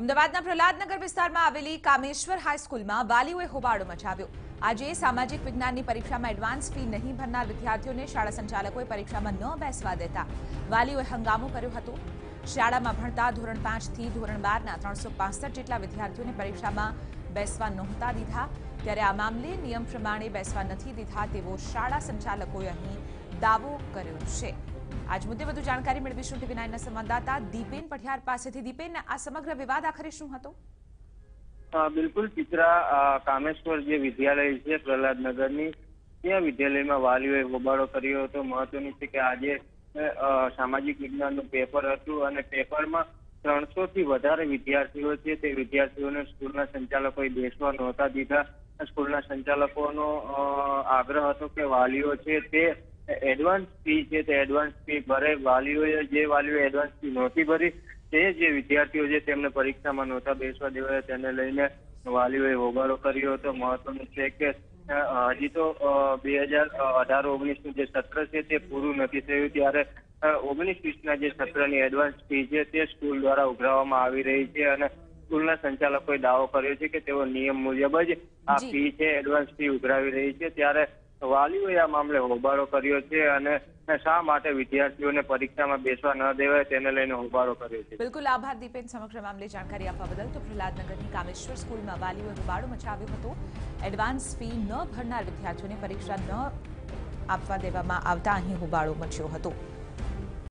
અમદાવાદના પ્રહલાદનગર વિસ્તારમાં આવેલી કામેશ્વર હાઈસ્કૂલમાં વાલીઓએ હોબાળો મચાવ્યો। આજે સામાજિક વિજ્ઞાનની પરીક્ષામાં એડવાન્સ ફી નહીં ભરનાર વિદ્યાર્થીઓને શાળા સંચાલકોએ પરીક્ષામાં ન બેસવા દેતા વાલીઓએ હંગામો કર્યો હતો। શાળામાં ભણતા ધોરણ 5 થી ધોરણ 12ના 365 જેટલા વિદ્યાર્થીઓને પરીક્ષામાં બેસવા નહોતા દીધા, ત્યારે આ મામલે નિયમ પ્રમાણે બેસવા નથી દીધા તેવો શાળા સંચાલકોએ અહીં દાવો કર્યો છે। आज मुद्दे વધુ જાણકારી મેળવીશું ટીવી 9 ના સંવાદદાતા દીપેન પઢિયાર પાસેથી। દીપેન, આ સમગ્ર વિવાદ આખરે શું હતો? બિલકુલ ચિત્રા, કામેશ્વર જે વિદ્યાલય છે પ્રહલાદનગરની, ત્યાં વિદ્યાલયમાં વાલીઓએ હોબાળો કર્યો હતો। મહત્વનું છે કે આજે સામાજિક વિજ્ઞાનનું પેપર હતું અને પેપરમાં 300 થી વધારે વિદ્યાર્થીઓ છે, તે વિદ્યાર્થીઓને સ્કૂલના સંચાલકોએ બેસવા નહોતા દીધા। સ્કૂલના સંચાલકોનો આગ્રહ હતો કે વાલીઓ છે તે એડવાન્સ ફી છે તે એડવાન્સ ફી ભરે। જે વાલીઓએ એડવાન્સ ફી નહોતી ભરી તે જે વિદ્યાર્થીઓ છે તેમને પરીક્ષામાં નહોતા બેસવા દેવાયા, તેને લઈને વાલીઓએ હોબાળો કર્યો હતો। મહત્વનું છે કે હજી તો 2018-19નું જે સત્ર છે તે પૂરું નથી થયું, ત્યારે 19-20ના જે સત્રની એડવાન્સ ફી છે તે સ્કૂલ દ્વારા ઉઘરાવવામાં આવી રહી છે અને સ્કૂલના સંચાલકોએ દાવો કર્યો છે કે તેઓ નિયમ મુજબ જ આ ફી છે એડવાન્સ ફી ઉઘરાવી રહી છે। ત્યારે વાલીઓએ આ મામલે હોબાળો કર્યો છે અને શા માટે વિદ્યાર્થીઓને પરીક્ષામાં બેસવા ન દેવાય તેને લઈને હોબાળો કર્યો છે। બિલકુલ, આભાર દીપેન સમગ્ર મામલે જાણકારી આપવા બદલ। તો પ્રહલાદનગરની કામેશ્વર સ્કૂલમાં વાલીઓએ હોબાળો મચાવ્યો હતો। એડવાન્સ ફી ન ભરનાર વિદ્યાર્થીઓને પરીક્ષા ન આપવા દેવામાં આવતા અહીં હોબાળો મચ્યો હતો।